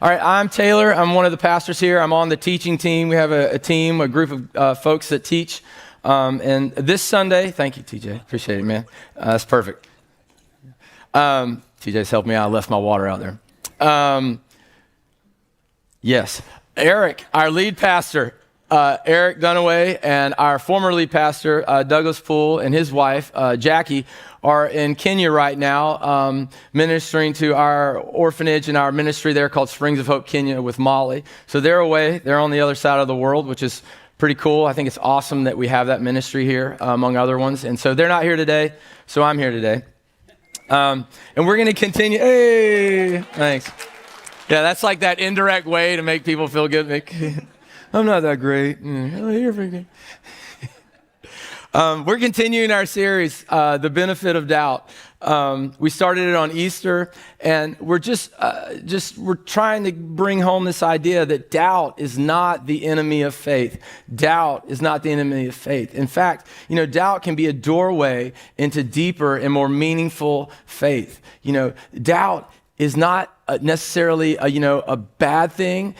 All right, I'm Taylor. I'm one of the pastors here. I'm on the teaching team. We have a team, a group of folks that teach. And this Sunday, thank you, TJ. Appreciate it, man. That's perfect. TJ's helped me out. I left my water out there. Yes, Eric, our lead pastor, Eric Dunaway, and our former lead pastor, Douglas Poole, and his wife, Jackie, are in Kenya right now, ministering to our orphanage and our ministry there called Springs of Hope Kenya with Molly. So they're away. They're on the other side of the world, which is pretty cool. I think it's awesome that we have that ministry here, among other ones. And so they're not here today, so I'm here today. And we're going to continue. Hey, thanks. Yeah, that's like that indirect way to make people feel good. I'm not that great. Oh, you're pretty good. We're continuing our series, The Benefit of Doubt. We started it on Easter, and we're we're trying to bring home this idea that doubt is not the enemy of faith. Doubt is not the enemy of faith. In fact, doubt can be a doorway into deeper and more meaningful faith. Doubt is not necessarily a bad thing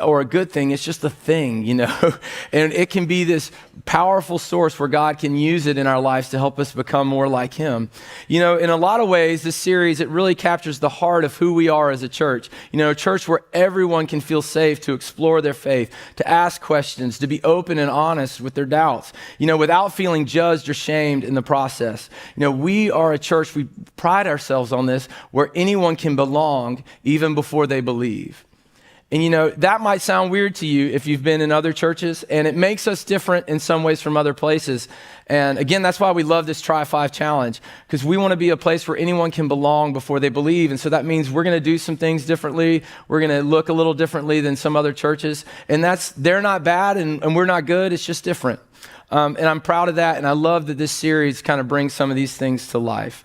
or a good thing. It's just a thing, and it can be this powerful source where God can use it in our lives to help us become more like him. In a lot of ways, this series, it really captures the heart of who we are as a church. A church where everyone can feel safe to explore their faith, to ask questions, to be open and honest with their doubts, without feeling judged or shamed in the process. We are a church, we pride ourselves on this, where anyone can belong even before they believe. And that might sound weird to you if you've been in other churches, and it makes us different in some ways from other places. And again, that's why we love this Try 5 challenge, because we want to be a place where anyone can belong before they believe. And so that means we're going to do some things differently. We're going to look a little differently than some other churches. And they're not bad and we're not good. It's just different. And I'm proud of that. And I love that this series kind of brings some of these things to life.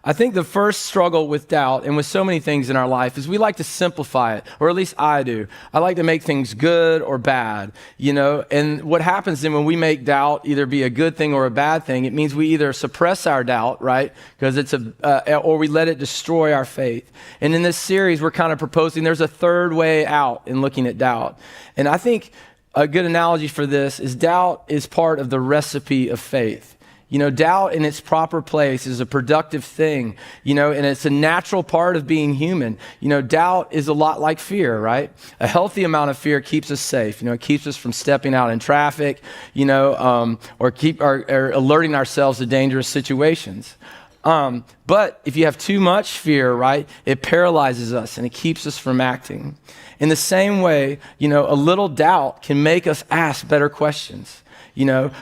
I think the first struggle with doubt and with so many things in our life is we like to simplify it, or at least I do. I like to make things good or bad, and what happens then when we make doubt either be a good thing or a bad thing, it means we either suppress our doubt, right? Because or we let it destroy our faith. And in this series, we're kind of proposing there's a third way out in looking at doubt. And I think a good analogy for this is doubt is part of the recipe of faith. Doubt in its proper place is a productive thing, and it's a natural part of being human. Doubt is a lot like fear, right? A healthy amount of fear keeps us safe. It keeps us from stepping out in traffic, or alerting ourselves to dangerous situations. But if you have too much fear, right, it paralyzes us and it keeps us from acting. In the same way, a little doubt can make us ask better questions.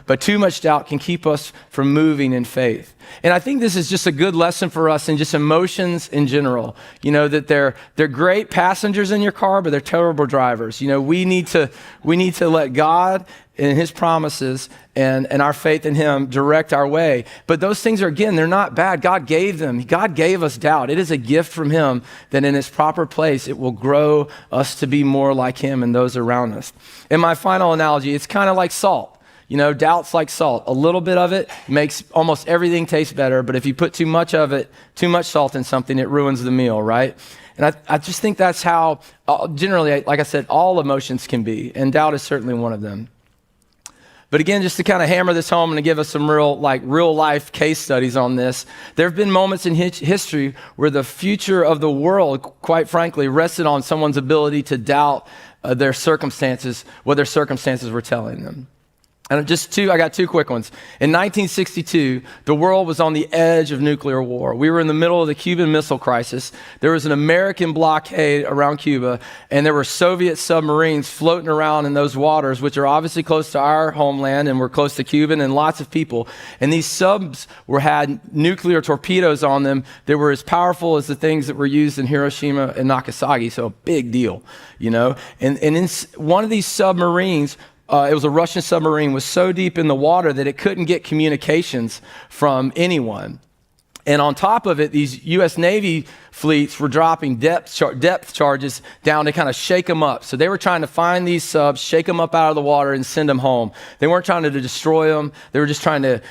But too much doubt can keep us from moving in faith. And I think this is just a good lesson for us in just emotions in general. That they're great passengers in your car, but they're terrible drivers. We need to let God and his promises and our faith in him direct our way. But those things they're not bad. God gave them. God gave us doubt. It is a gift from him that in its proper place, it will grow us to be more like him and those around us. And my final analogy, it's kind of like salt. Doubt's like salt. A little bit of it makes almost everything taste better, but if you put too much of it, too much salt in something, it ruins the meal, right? And I just think that's how, generally, like I said, all emotions can be, and doubt is certainly one of them. But again, just to kind of hammer this home and to give us some real life case studies on this, there have been moments in history where the future of the world, quite frankly, rested on someone's ability to doubt what their circumstances were telling them. And I got two quick ones. In 1962, the world was on the edge of nuclear war. We were in the middle of the Cuban Missile Crisis. There was an American blockade around Cuba, and there were Soviet submarines floating around in those waters, which are obviously close to our homeland, and we're close to Cuban and lots of people. And these subs had nuclear torpedoes on them that were as powerful as the things that were used in Hiroshima and Nagasaki, so a big deal, And in one of these submarines, it was a Russian submarine, was so deep in the water that it couldn't get communications from anyone. And on top of it, these U.S. Navy fleets were dropping depth charges down to kind of shake them up. So they were trying to find these subs, shake them up out of the water, and send them home. They weren't trying to destroy them. They were just trying to,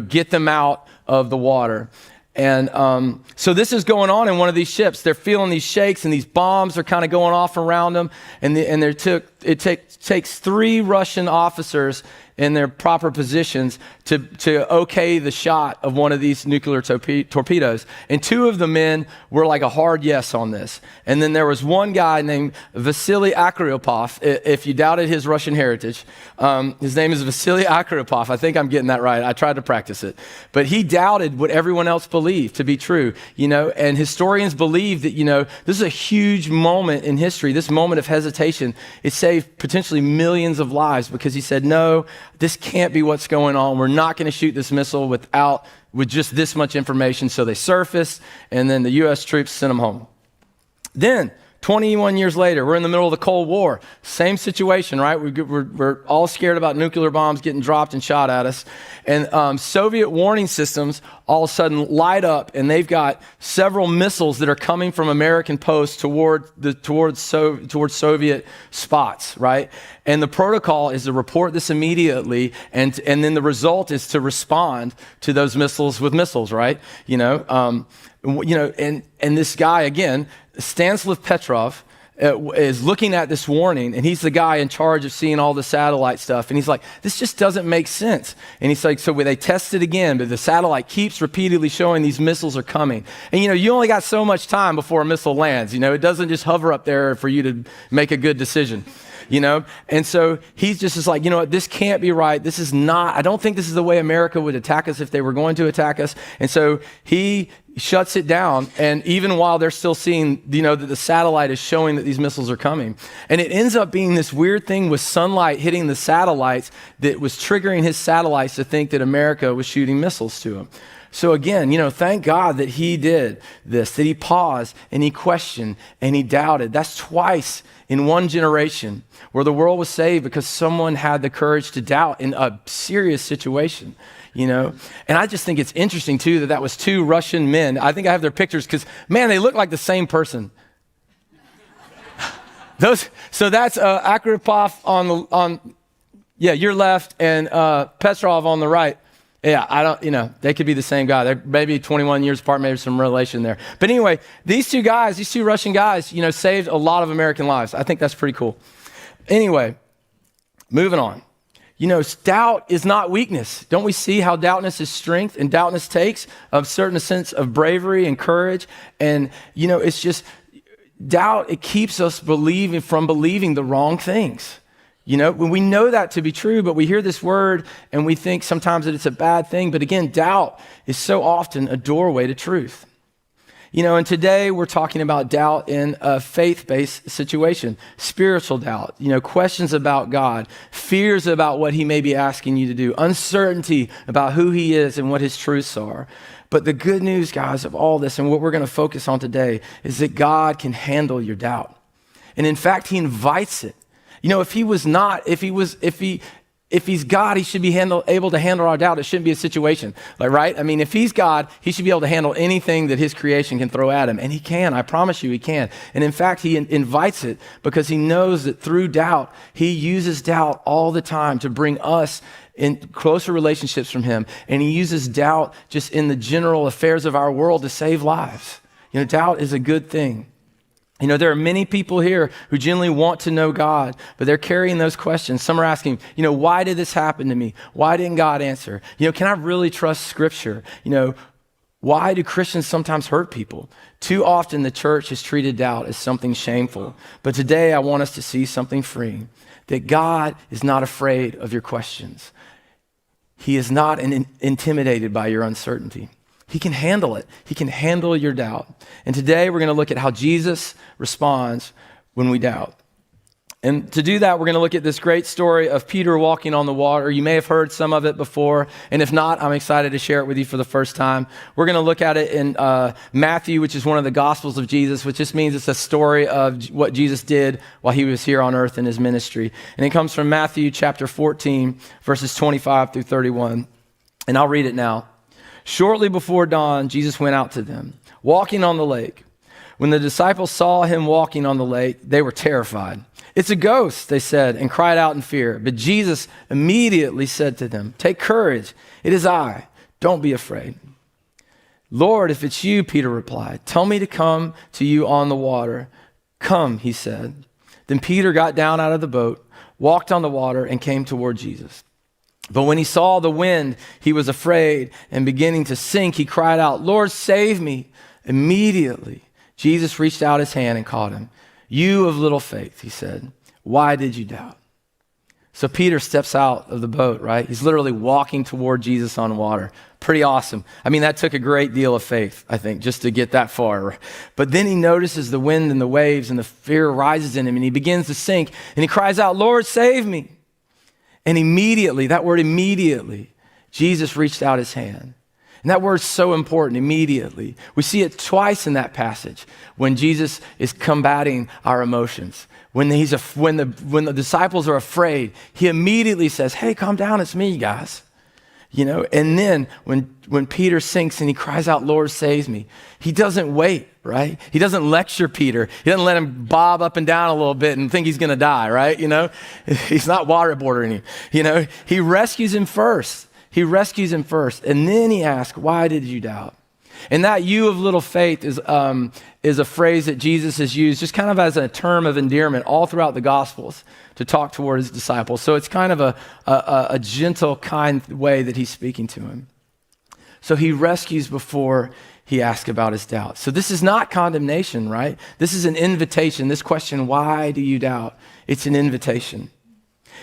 get them out of the water. And so this is going on in one of these ships. They're feeling these shakes, and these bombs are kind of going off around them. And it takes 3 Russian officers in their proper positions to okay the shot of one of these nuclear torpedoes. And 2 of the men were like a hard yes on this. And then there was one guy named Vasily Akryopov, if you doubted his Russian heritage. His name is Vasily Akryopov. I think I'm getting that right. I tried to practice it. But he doubted what everyone else believed to be true, and historians believe that, this is a huge moment in history. This moment of hesitation, it saved potentially millions of lives because he said, no, this can't be what's going on. We're not going to shoot this missile with just this much information. So they surfaced, and then the U.S. troops sent them home. Then, 21 years later, we're in the middle of the Cold War. Same situation, right? We're all scared about nuclear bombs getting dropped and shot at us. And Soviet warning systems all of a sudden light up, and they've got several missiles that are coming from American posts towards Soviet spots, right? And the protocol is to report this immediately, and then the result is to respond to those missiles with missiles, right? And this guy, again, Stanislav Petrov, is looking at this warning, and he's the guy in charge of seeing all the satellite stuff. And he's like, this just doesn't make sense. And he's like, so they test it again, but the satellite keeps repeatedly showing these missiles are coming. And you only got so much time before a missile lands. It doesn't just hover up there for you to make a good decision. And so he's just like, this can't be right. This is not, I don't think this is the way America would attack us if they were going to attack us. And so he shuts it down. And even while they're still seeing, that the satellite is showing that these missiles are coming. And it ends up being this weird thing with sunlight hitting the satellites that was triggering his satellites to think that America was shooting missiles to them. So again, thank God that he did this, that he paused and he questioned and he doubted. That's twice in one generation where the world was saved because someone had the courage to doubt in a serious situation, And I just think it's interesting too that was 2 Russian men. I think I have their pictures because, man, they look like the same person. So that's Akryopov on your left and Petrov on the right. Yeah, they could be the same guy. They're maybe 21 years apart, maybe some relation there. But anyway, these 2 Russian guys, saved a lot of American lives. I think that's pretty cool. Anyway, moving on. Doubt is not weakness. Don't we see how doubtness is strength and doubtness takes a certain sense of bravery and courage? And, it's just doubt, it keeps us from believing the wrong things. When we know that to be true, but we hear this word and we think sometimes that it's a bad thing. But again, doubt is so often a doorway to truth. And today we're talking about doubt in a faith-based situation, spiritual doubt, questions about God, fears about what he may be asking you to do, uncertainty about who he is and what his truths are. But the good news, guys, of all this and what we're going to focus on today is that God can handle your doubt. And in fact, he invites it. If he's God, he should be able to handle our doubt. It shouldn't be a situation, right? I mean, if he's God, he should be able to handle anything that his creation can throw at him. And he can, I promise you he can. And in fact, he invites it because he knows that through doubt, he uses doubt all the time to bring us in closer relationships from him. And he uses doubt just in the general affairs of our world to save lives. Doubt is a good thing. There are many people here who genuinely want to know God, but they're carrying those questions. Some are asking, why did this happen to me? Why didn't God answer? Can I really trust Scripture? Why do Christians sometimes hurt people? Too often the church has treated doubt as something shameful. But today I want us to see something freeing, that God is not afraid of your questions. He is not intimidated by your uncertainty. He can handle it. He can handle your doubt. And today we're going to look at how Jesus responds when we doubt. And to do that, we're going to look at this great story of Peter walking on the water. You may have heard some of it before. And if not, I'm excited to share it with you for the first time. We're going to look at it in Matthew, which is one of the Gospels of Jesus, which just means it's a story of what Jesus did while he was here on earth in his ministry. And it comes from Matthew chapter 14, verses 25 through 31. And I'll read it now. Shortly before dawn, Jesus went out to them, walking on the lake. When the disciples saw him walking on the lake, they were terrified. "It's a ghost," they said, and cried out in fear. But Jesus immediately said to them, "Take courage, it is I. Don't be afraid." Lord, if it's you, Peter replied, tell me to come to you on the water. Come, he said. Then Peter got down out of the boat, walked on the water, and came toward Jesus. But when he saw the wind, he was afraid, and beginning to sink, he cried out, Lord, save me. Immediately, Jesus reached out his hand and caught him. You of little faith, he said, why did you doubt? So Peter steps out of the boat, right? He's literally walking toward Jesus on water. Pretty awesome. I mean, that took a great deal of faith, I think, just to get that far. But then he notices the wind and the waves, and the fear rises in him, and he begins to sink, and he cries out, Lord, save me. And immediately, that word immediately, Jesus reached out his hand. And that word's so important, immediately. We see it twice in that passage when Jesus is combating our emotions. When the disciples are afraid, he immediately says, hey, calm down, it's me, guys. And then when Peter sinks and he cries out, Lord, save me, he doesn't wait, right? He doesn't lecture Peter. He doesn't let him bob up and down a little bit and think he's going to die, right? He's not waterboarding him. He rescues him first. He rescues him first. And then he asks, why did you doubt? And that you of little faith is a phrase that Jesus has used just kind of as a term of endearment all throughout the Gospels to talk toward his disciples. So it's kind of a gentle, kind way that he's speaking to him. So he rescues before he asks about his doubt. So this is not condemnation, right? This is an invitation. This question, why do you doubt? It's an invitation.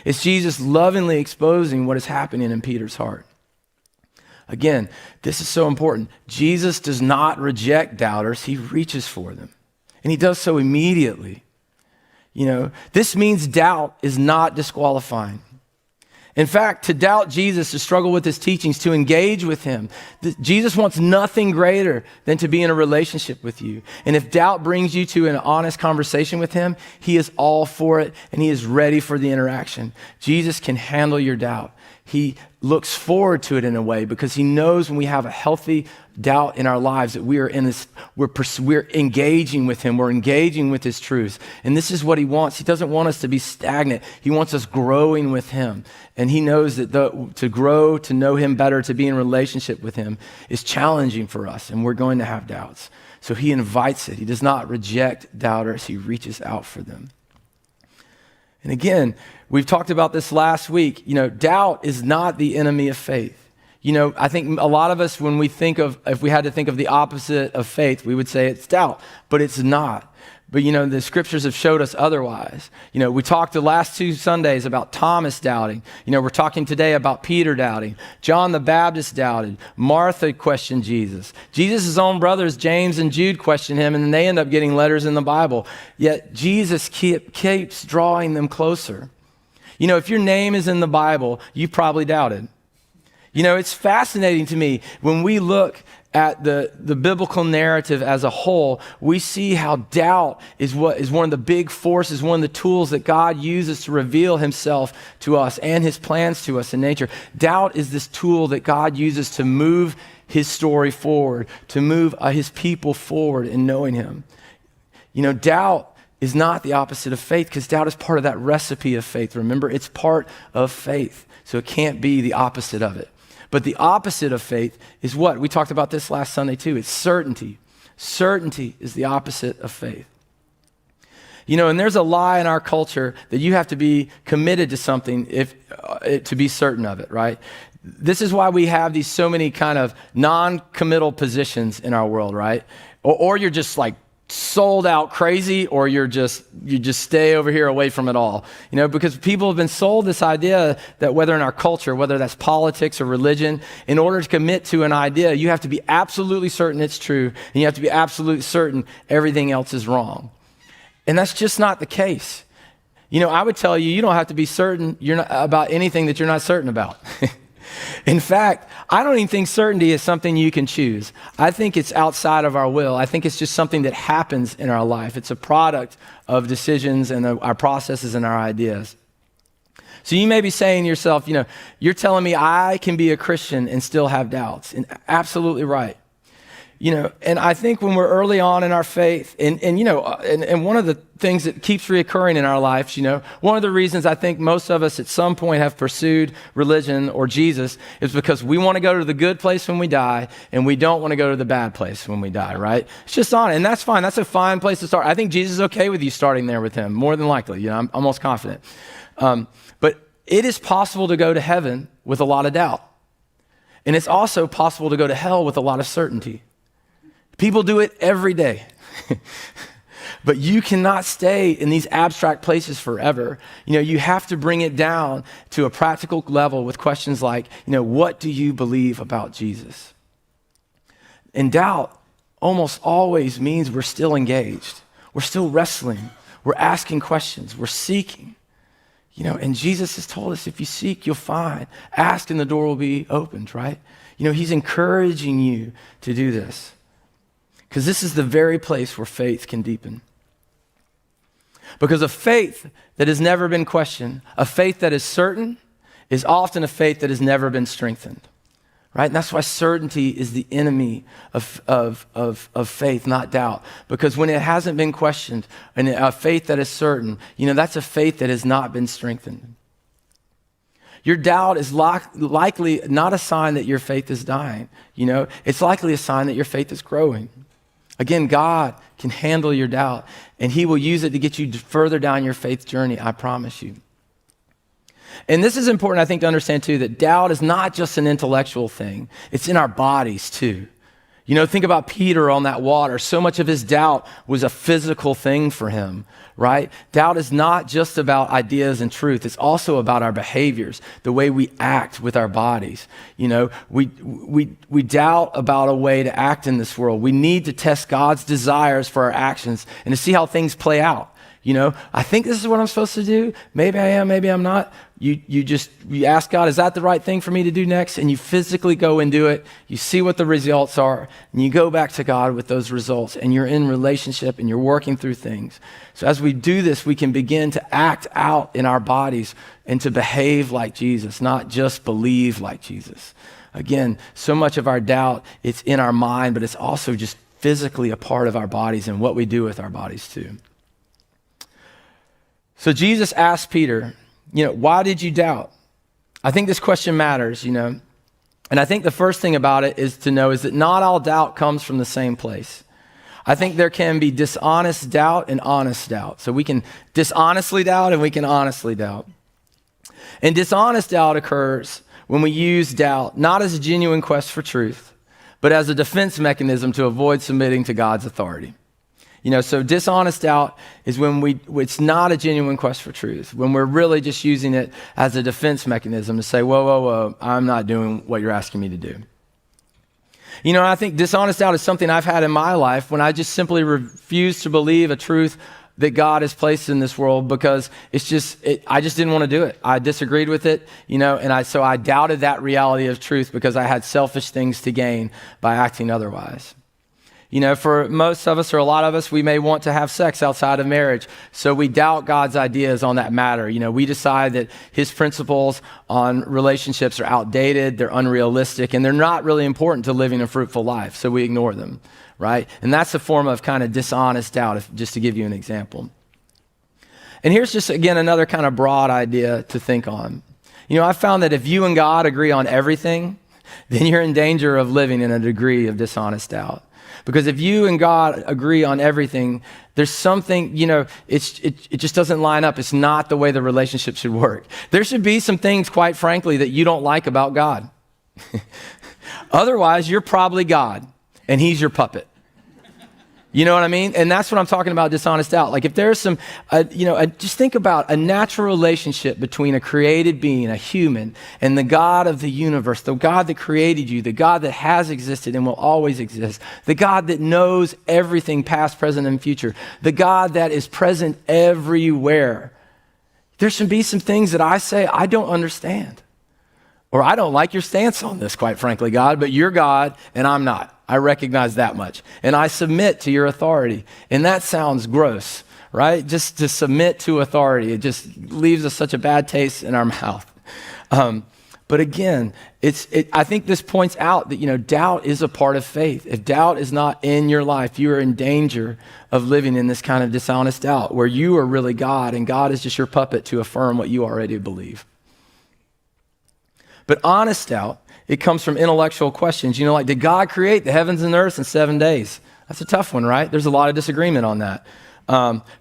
It's Jesus lovingly exposing what is happening in Peter's heart. Again, this is so important. Jesus does not reject doubters. He reaches for them. And he does so immediately. This means doubt is not disqualifying. In fact, to doubt Jesus, to struggle with his teachings, to engage with him, Jesus wants nothing greater than to be in a relationship with you. And if doubt brings you to an honest conversation with him, he is all for it and he is ready for the interaction. Jesus can handle your doubt. He looks forward to it in a way because he knows when we have a healthy doubt in our lives that we're engaging with him. We're engaging with his truths. And this is what he wants. He doesn't want us to be stagnant. He wants us growing with him. And he knows that to grow, to know him better, to be in relationship with him is challenging for us. And we're going to have doubts. So he invites it. He does not reject doubters. He reaches out for them. And again, we've talked about this last week. Doubt is not the enemy of faith. I think a lot of us, if we had to think of the opposite of faith, we would say it's doubt, but it's not. But the scriptures have showed us otherwise. We talked the last 2 Sundays about Thomas doubting. We're talking today about Peter doubting. John the Baptist doubted. Martha questioned Jesus. Jesus' own brothers, James and Jude, questioned him, and then they end up getting letters in the Bible. Yet Jesus keeps drawing them closer. If your name is in the Bible, you probably doubted. It's fascinating to me when we look at the biblical narrative as a whole, we see how doubt is one of the big forces, one of the tools that God uses to reveal himself to us and his plans to us in nature. Doubt is this tool that God uses to move his story forward, to move his people forward in knowing him. Doubt is not the opposite of faith because doubt is part of that recipe of faith. Remember, it's part of faith, so it can't be the opposite of it. But the opposite of faith is what? We talked about this last Sunday too. It's certainty. Certainty is the opposite of faith. And there's a lie in our culture that you have to be committed to something to be certain of it, right? This is why we have these so many kind of non-committal positions in our world, right? Or you're just like sold out crazy, or you just stay over here away from it all. Because people have been sold this idea that whether in our culture, whether that's politics or religion, in order to commit to an idea, you have to be absolutely certain it's true, and you have to be absolutely certain everything else is wrong. And that's just not the case. I would tell you, you don't have to be certain about anything that you're not certain about. In fact, I don't even think certainty is something you can choose. I think it's outside of our will. I think it's just something that happens in our life. It's a product of decisions and our processes and our ideas. So you may be saying to yourself, you're telling me I can be a Christian and still have doubts. And absolutely right. And I think when we're early on in our faith, and one of the things that keeps reoccurring in our lives, one of the reasons I think most of us at some point have pursued religion or Jesus is because we want to go to the good place when we die, and we don't want to go to the bad place when we die, right? It's just on, and that's fine. That's a fine place to start. I think Jesus is okay with you starting there with him, more than likely. I'm almost confident. But it is possible to go to heaven with a lot of doubt. And it's also possible to go to hell with a lot of certainty. People do it every day. But you cannot stay in these abstract places forever. You have to bring it down to a practical level with questions like, what do you believe about Jesus? And doubt almost always means we're still engaged. We're still wrestling. We're asking questions. We're seeking. And Jesus has told us, if you seek, you'll find. Ask and the door will be opened, right? He's encouraging you to do this. Because this is the very place where faith can deepen. Because a faith that has never been questioned, a faith that is certain, is often a faith that has never been strengthened. Right? And that's why certainty is the enemy of faith, not doubt. Because when it hasn't been questioned, and a faith that is certain, that's a faith that has not been strengthened. Your doubt is likely not a sign that your faith is dying. It's likely a sign that your faith is growing. Again, God can handle your doubt, and he will use it to get you further down your faith journey, I promise you. And this is important, I think, to understand, too, that doubt is not just an intellectual thing. It's in our bodies, too. Think about Peter on that water. So much of his doubt was a physical thing for him, right? Doubt is not just about ideas and truth. It's also about our behaviors, the way we act with our bodies. We doubt about a way to act in this world. We need to test God's desires for our actions and to see how things play out. I think this is what I'm supposed to do. Maybe I am, maybe I'm not. You ask God, is that the right thing for me to do next? And you physically go and do it. You see what the results are, and you go back to God with those results, and you're in relationship and you're working through things. So as we do this, we can begin to act out in our bodies and to behave like Jesus, not just believe like Jesus. Again, so much of our doubt, it's in our mind, but it's also just physically a part of our bodies and what we do with our bodies too. So Jesus asked Peter, why did you doubt? I think this question matters, And I think the first thing about it is to know is that not all doubt comes from the same place. I think there can be dishonest doubt and honest doubt. So we can dishonestly doubt and we can honestly doubt. And dishonest doubt occurs when we use doubt not as a genuine quest for truth, but as a defense mechanism to avoid submitting to God's authority. So dishonest doubt is when it's not a genuine quest for truth, when we're really just using it as a defense mechanism to say, whoa, I'm not doing what you're asking me to do. I think dishonest doubt is something I've had in my life when I just simply refuse to believe a truth that God has placed in this world because I just didn't want to do it. I disagreed with it, and so I doubted that reality of truth because I had selfish things to gain by acting otherwise. For most of us or a lot of us, we may want to have sex outside of marriage. So we doubt God's ideas on that matter. We decide that his principles on relationships are outdated, they're unrealistic, and they're not really important to living a fruitful life. So we ignore them, right? And that's a form of kind of dishonest doubt, just to give you an example. And here's just, again, another kind of broad idea to think on. I found that if you and God agree on everything, then you're in danger of living in a degree of dishonest doubt. Because if you and God agree on everything, there's something, it just doesn't line up. It's not the way the relationship should work. There should be some things, quite frankly, that you don't like about God. Otherwise, you're probably God, and he's your puppet. You know what I mean? And that's what I'm talking about, dishonest doubt. Like if there's some, just think about a natural relationship between a created being, a human, and the God of the universe, the God that created you, the God that has existed and will always exist, the God that knows everything past, present, and future, the God that is present everywhere. There should be some things that I say I don't understand. Or I don't like your stance on this, quite frankly, God, but you're God and I'm not. I recognize that much. And I submit to your authority. And that sounds gross, right? Just to submit to authority, it just leaves us such a bad taste in our mouth. But again, I think this points out that, doubt is a part of faith. If doubt is not in your life, you are in danger of living in this kind of dishonest doubt where you are really God and God is just your puppet to affirm what you already believe. But honest doubt, it comes from intellectual questions. Like, did God create the heavens and earth in 7 days? That's a tough one, right? There's a lot of disagreement on that.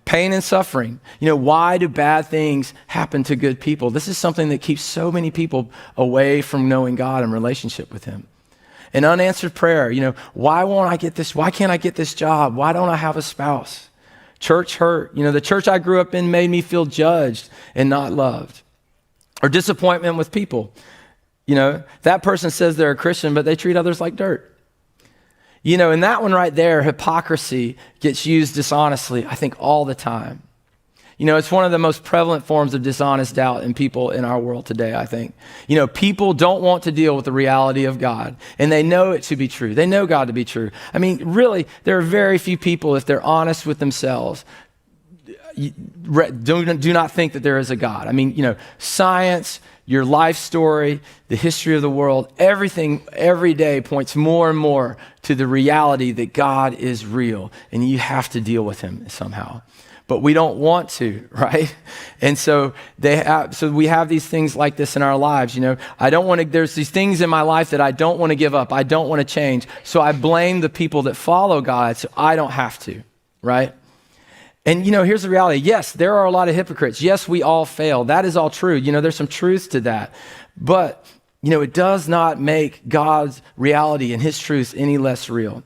Pain and suffering. Why do bad things happen to good people? This is something that keeps so many people away from knowing God and relationship with him. An unanswered prayer. Why won't I get this? Why can't I get this job? Why don't I have a spouse? Church hurt. The church I grew up in made me feel judged and not loved. Or disappointment with people. That person says they're a Christian, but they treat others like dirt. In that one right there, hypocrisy gets used dishonestly, I think, all the time. It's one of the most prevalent forms of dishonest doubt in people in our world today, I think. People don't want to deal with the reality of God, and they know it to be true. They know God to be true. Really, there are very few people, if they're honest with themselves, do not think that there is a God. Science, your life story, the history of the world, everything every day points more and more to the reality that God is real and you have to deal with him somehow. But we don't want to, right? And so we have these things like this in our lives. There's these things in my life that I don't want to give up. I don't want to change. So I blame the people that follow God so I don't have to, right? And, here's the reality. Yes, there are a lot of hypocrites. Yes, we all fail. That is all true. There's some truth to that. But, it does not make God's reality and his truth any less real.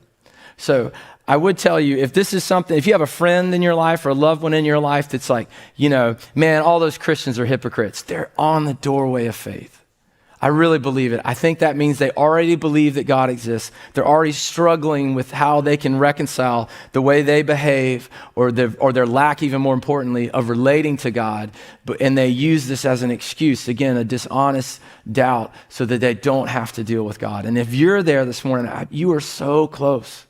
So I would tell you, if you have a friend in your life or a loved one in your life that's like, man, all those Christians are hypocrites. They're on the doorway of faith. I really believe it. I think that means they already believe that God exists. They're already struggling with how they can reconcile the way they behave or their lack, even more importantly, of relating to God. And they use this as an excuse, again, a dishonest doubt so that they don't have to deal with God. And if you're there this morning, you are so close.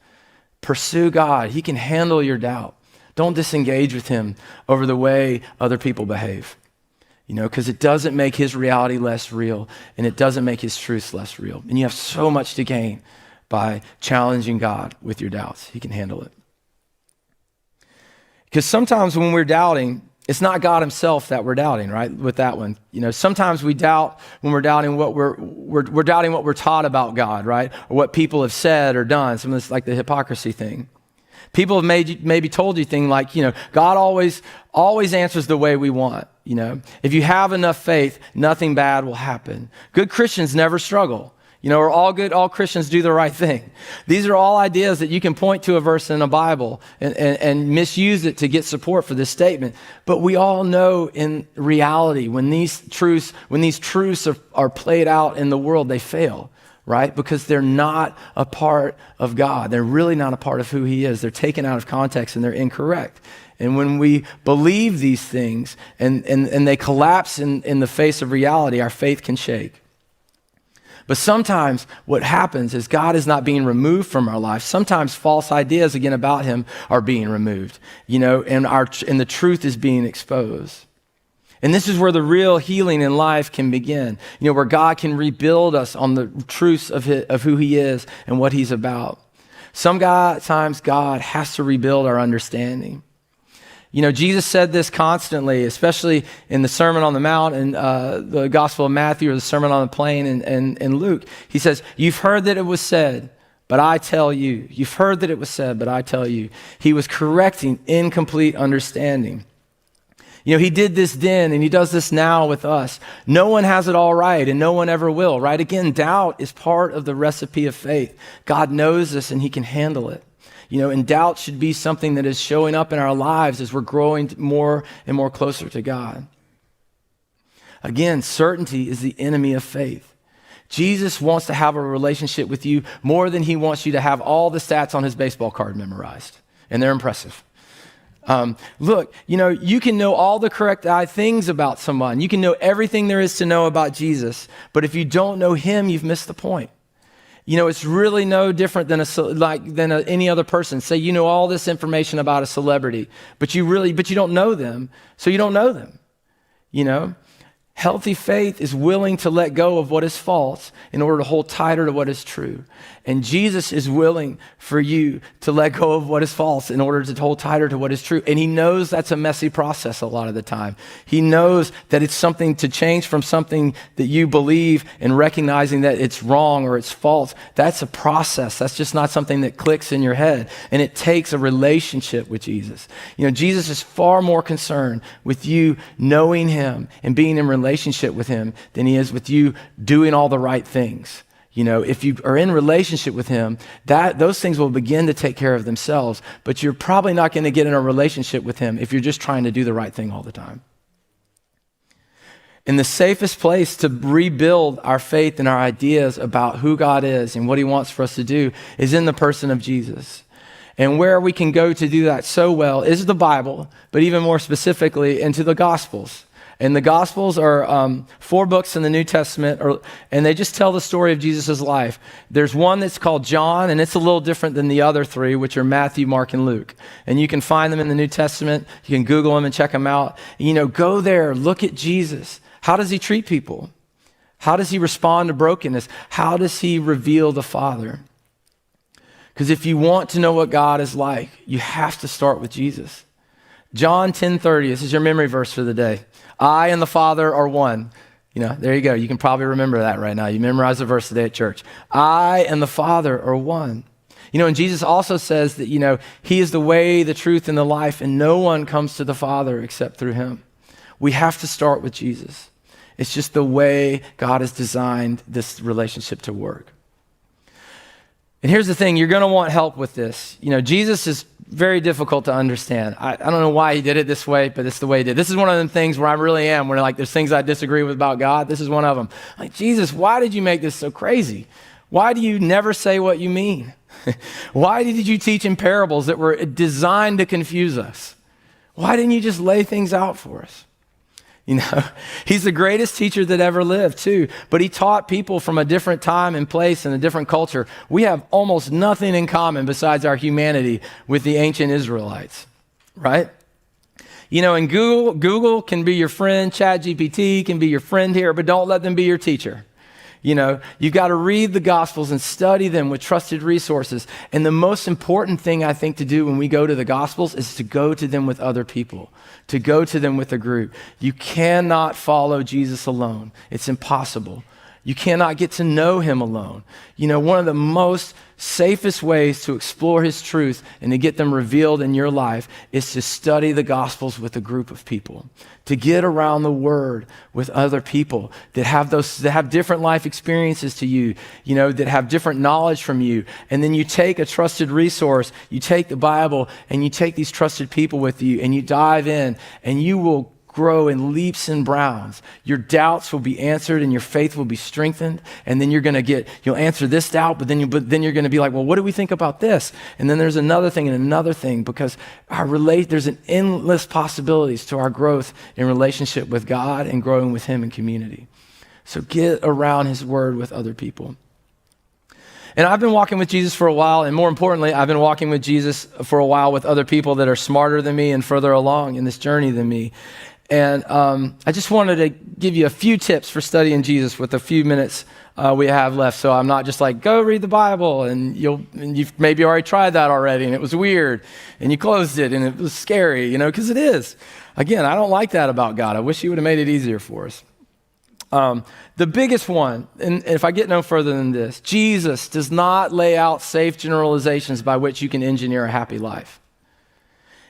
Pursue God. He can handle your doubt. Don't disengage with him over the way other people behave. Because it doesn't make his reality less real and it doesn't make his truth less real. And you have so much to gain by challenging God with your doubts. He can handle it. Because sometimes when we're doubting, it's not God himself that we're doubting, right? With that one. Sometimes we doubt when we're doubting we're doubting what we're taught about God, right? Or what people have said or done. Some of this like the hypocrisy thing. People have maybe told you things like, God always answers the way we want. If you have enough faith, nothing bad will happen. Good Christians never struggle. Or all Christians do the right thing. These are all ideas that you can point to a verse in the Bible and misuse it to get support for this statement. But we all know in reality, when these truths are played out in the world, they fail. Right? Because they're not a part of God. They're really not a part of who he is. They're taken out of context and they're incorrect. And when we believe these things and they collapse in the face of reality, our faith can shake. But sometimes what happens is God is not being removed from our life. Sometimes false ideas, again, about him are being removed, and the truth is being exposed. And this is where the real healing in life can begin, where God can rebuild us on the truths of who he is and what he's about. Sometimes God has to rebuild our understanding. Jesus said this constantly, especially in the Sermon on the Mount and the Gospel of Matthew or the Sermon on the Plain and Luke. He says, you've heard that it was said, but I tell you. You've heard that it was said, but I tell you. He was correcting incomplete understanding. He did this then, and he does this now with us. No one has it all right, and no one ever will, right? Again, doubt is part of the recipe of faith. God knows this, and he can handle it. And doubt should be something that is showing up in our lives as we're growing more and more closer to God. Again, certainty is the enemy of faith. Jesus wants to have a relationship with you more than he wants you to have all the stats on his baseball card memorized, and they're impressive. Look, you can know all the correct things about someone. You can know everything there is to know about Jesus. But if you don't know him, you've missed the point. It's really no different than any other person. Say you know all this information about a celebrity, but you don't know them, so you don't know them. Healthy faith is willing to let go of what is false in order to hold tighter to what is true. And Jesus is willing for you to let go of what is false in order to hold tighter to what is true. And he knows that's a messy process a lot of the time. He knows that it's something to change from something that you believe and recognizing that it's wrong or it's false. That's a process. That's just not something that clicks in your head. And it takes a relationship with Jesus. You know, Jesus is far more concerned with you knowing him and being in relationship with him than he is with you doing all the right things. You know, if you are in relationship with him, those things will begin to take care of themselves, but you're probably not going to get in a relationship with him if you're just trying to do the right thing all the time. And the safest place to rebuild our faith and our ideas about who God is and what he wants for us to do is in the person of Jesus. And where we can go to do that so well is the Bible, but even more specifically into the Gospels. And the Gospels are 4 books in the New Testament, and they just tell the story of Jesus' life. There's one that's called John, and it's a little different than the other 3, which are Matthew, Mark, and Luke. And you can find them in the New Testament. You can Google them and check them out. You know, go there, look at Jesus. How does he treat people? How does he respond to brokenness? How does he reveal the Father? Because if you want to know what God is like, you have to start with Jesus. John 10:30, this is your memory verse for the day. I and the Father are one. You know, there you go. You can probably remember that right now. You memorized the verse today at church. I and the Father are one. You know, and Jesus also says that, you know, he is the way, the truth, and the life, and no one comes to the Father except through him. We have to start with Jesus. It's just the way God has designed this relationship to work. And here's the thing, you're going to want help with this. You know, Jesus is very difficult to understand. I don't know why he did it this way, but it's the way he did. This is one of them things where I really am, where like there's things I disagree with about God. This is one of them. Like, Jesus, why did you make this so crazy? Why do you never say what you mean? Why did you teach in parables that were designed to confuse us? Why didn't you just lay things out for us? You know, he's the greatest teacher that ever lived too, but he taught people from a different time and place and a different culture. We have almost nothing in common besides our humanity with the ancient Israelites, right? You know, and Google can be your friend, ChatGPT can be your friend here, but don't let them be your teacher. You know, you've got to read the Gospels and study them with trusted resources. And the most important thing I think to do when we go to the Gospels is to go to them with other people, to go to them with a group. You cannot follow Jesus alone. It's impossible. You cannot get to know him alone. You know, one of the most safest ways to explore his truth and to get them revealed in your life is to study the Gospels with a group of people, to get around the word with other people that have different life experiences to you, you know, that have different knowledge from you. And then you take a trusted resource, you take the Bible, and you take these trusted people with you, and you dive in, and you will grow in leaps and bounds. Your doubts will be answered and your faith will be strengthened. And then you'll answer this doubt, but then you're going to be like, well, what do we think about this? And then there's another thing and another thing, because there's an endless possibilities to our growth in relationship with God and growing with him in community. So get around his word with other people. And I've been walking with Jesus for a while, and more importantly, I've been walking with Jesus for a while with other people that are smarter than me and further along in this journey than me. And I just wanted to give you a few tips for studying Jesus with a few minutes we have left. So I'm not just like, go read the Bible, and you've maybe already tried that already, and it was weird, and you closed it, and it was scary, you know, because it is. Again, I don't like that about God. I wish he would have made it easier for us. The biggest one, and if I get no further than this, Jesus does not lay out safe generalizations by which you can engineer a happy life.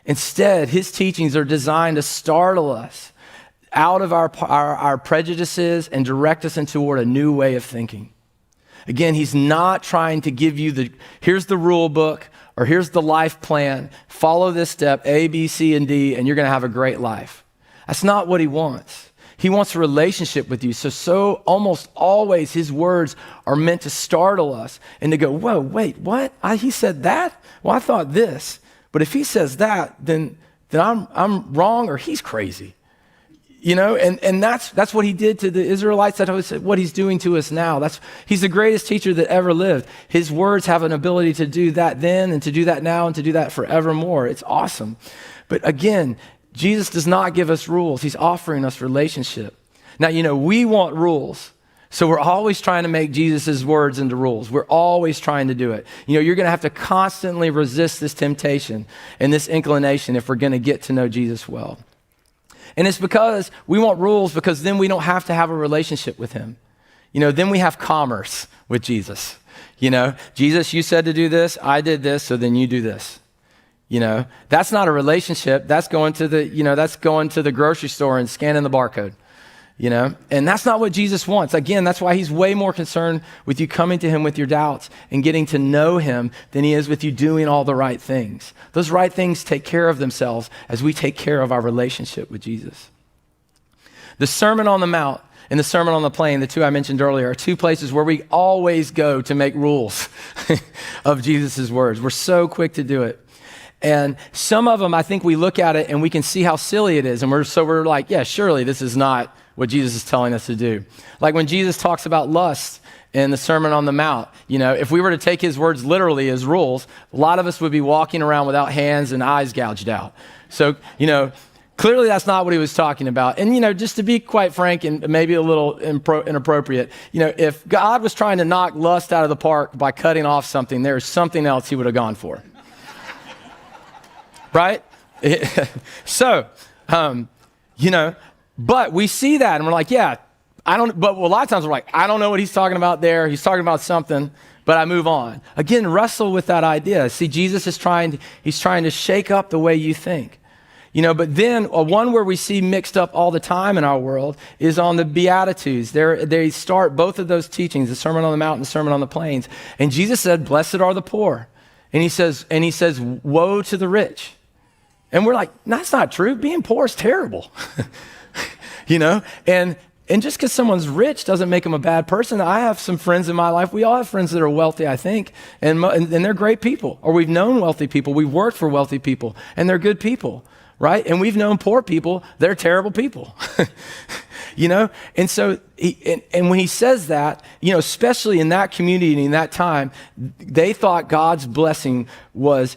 Instead, his teachings are designed to startle us out of our prejudices and direct us toward a new way of thinking. Again, he's not trying to give you here's the rule book, or here's the life plan, follow this step, A, B, C, and D, and you're going to have a great life. That's not what he wants. He wants a relationship with you. So almost always his words are meant to startle us and to go, whoa, wait, what? He said that? Well, I thought this. But if he says that, then I'm wrong, or he's crazy. You know, and that's what he did to the Israelites. That's what he's doing to us now. He's the greatest teacher that ever lived. His words have an ability to do that then, and to do that now, and to do that forevermore. It's awesome. But again, Jesus does not give us rules. He's offering us relationship. Now, we want rules. So we're always trying to make Jesus' words into rules. We're always trying to do it. You're going to have to constantly resist this temptation and this inclination if we're going to get to know Jesus well. And it's because we want rules, because then we don't have to have a relationship with him. Then we have commerce with Jesus. Jesus, you said to do this, I did this, so then you do this. That's not a relationship. That's going to the grocery store and scanning the barcode. And that's not what Jesus wants. Again, that's why he's way more concerned with you coming to him with your doubts and getting to know him than he is with you doing all the right things. Those right things take care of themselves as we take care of our relationship with Jesus. The Sermon on the Mount and the Sermon on the Plain, the two I mentioned earlier, are two places where we always go to make rules of Jesus' words. We're so quick to do it. And some of them, I think we look at it and we can see how silly it is. And we're like, yeah, surely this is not what Jesus is telling us to do. Like when Jesus talks about lust in the Sermon on the Mount, if we were to take his words literally as rules, a lot of us would be walking around without hands and eyes gouged out. So, clearly that's not what he was talking about. And, just to be quite frank and maybe a little inappropriate, if God was trying to knock lust out of the park by cutting off something, there's something else he would have gone for. Right? So, but we see that and we're like, yeah, but a lot of times we're like, I don't know what he's talking about there. He's talking about something, but I move on. Again, wrestle with that idea. See, Jesus is trying to shake up the way you think. But then one where we see mixed up all the time in our world is on the Beatitudes. They start both of those teachings, the Sermon on the Mount and the Sermon on the Plains. And Jesus said, blessed are the poor. And he says, woe to the rich. And we're like, that's not true. Being poor is terrible. And just because someone's rich doesn't make them a bad person. I have some friends in my life. We all have friends that are wealthy, I think, and they're great people. Or we've known wealthy people. We've worked for wealthy people, and they're good people, right? And we've known poor people. They're terrible people, And so, and when he says that, especially in that community and in that time, they thought God's blessing was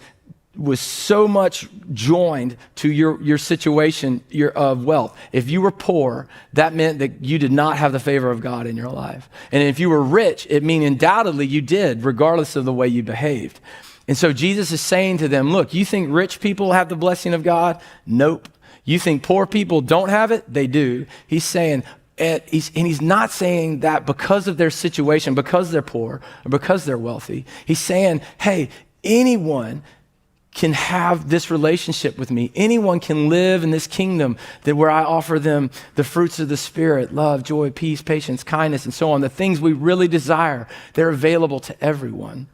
so much joined to your situation of wealth. If you were poor, that meant that you did not have the favor of God in your life. And if you were rich, it means undoubtedly you did, regardless of the way you behaved. And so Jesus is saying to them, look, you think rich people have the blessing of God? Nope. You think poor people don't have it? They do. He's saying, and he's not saying that because of their situation, because they're poor, or because they're wealthy. He's saying, hey, anyone can have this relationship with me. Anyone can live in this kingdom where I offer them the fruits of the Spirit, love, joy, peace, patience, kindness, and so on. The things we really desire, they're available to everyone.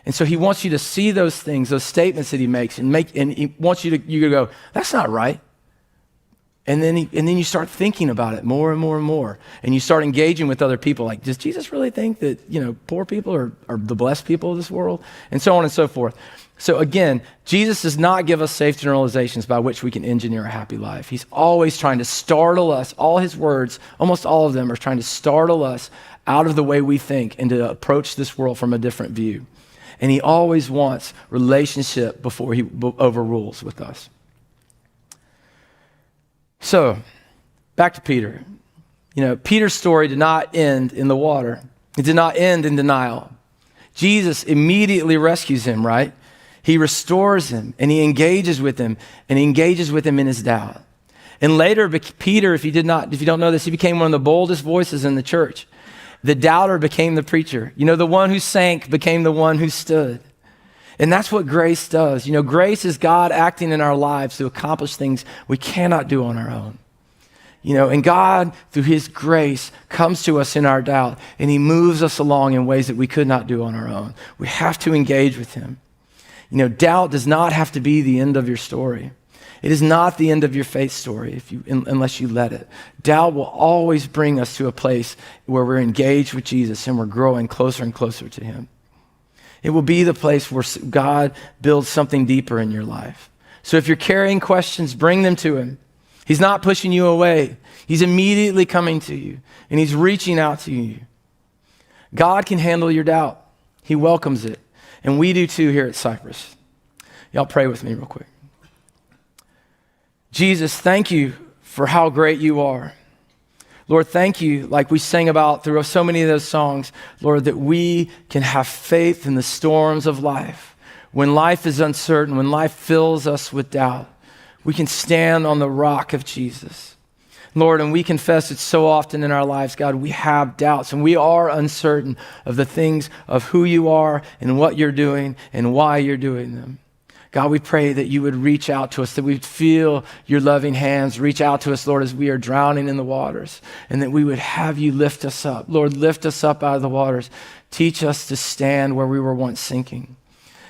And so he wants you to see those things, those statements that he makes, and he wants you to go, that's not right. And then you start thinking about it more and more and more. And you start engaging with other people. Like, does Jesus really think that, poor people are the blessed people of this world? And so on and so forth. So again, Jesus does not give us safe generalizations by which we can engineer a happy life. He's always trying to startle us. All his words, almost all of them, are trying to startle us out of the way we think and to approach this world from a different view. And he always wants relationship before he overrules with us. So, back to Peter. Peter's story did not end in the water. It did not end in denial. Jesus immediately rescues him, right? He restores him, and he engages with him, and he engages with him in his doubt. And later, Peter, if you don't know this, he became one of the boldest voices in the church. The doubter became the preacher. The one who sank became the one who stood. And that's what grace does. Grace is God acting in our lives to accomplish things we cannot do on our own. And God, through his grace, comes to us in our doubt, and he moves us along in ways that we could not do on our own. We have to engage with him. Doubt does not have to be the end of your story. It is not the end of your faith story unless you let it. Doubt will always bring us to a place where we're engaged with Jesus and we're growing closer and closer to him. It will be the place where God builds something deeper in your life. So if you're carrying questions, bring them to him. He's not pushing you away. He's immediately coming to you, and he's reaching out to you. God can handle your doubt. He welcomes it, and we do too here at Cypress. Y'all pray with me real quick. Jesus, thank you for how great you are. Lord, thank you, like we sang about through so many of those songs, Lord, that we can have faith in the storms of life. When life is uncertain, when life fills us with doubt, we can stand on the rock of Jesus. Lord, and we confess it so often in our lives, God, we have doubts and we are uncertain of the things of who you are and what you're doing and why you're doing them. God, we pray that you would reach out to us, that we'd feel your loving hands reach out to us, Lord, as we are drowning in the waters, and that we would have you lift us up. Lord, lift us up out of the waters. Teach us to stand where we were once sinking.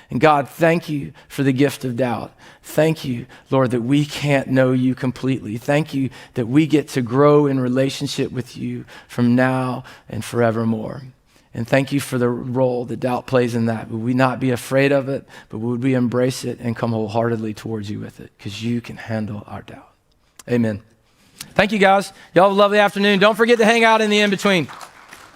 And God, thank you for the gift of doubt. Thank you, Lord, that we can't know you completely. Thank you that we get to grow in relationship with you from now and forevermore. And thank you for the role that doubt plays in that. Would we not be afraid of it, but would we embrace it and come wholeheartedly towards you with it? Because you can handle our doubt. Amen. Thank you, guys. Y'all have a lovely afternoon. Don't forget to hang out in the in-between.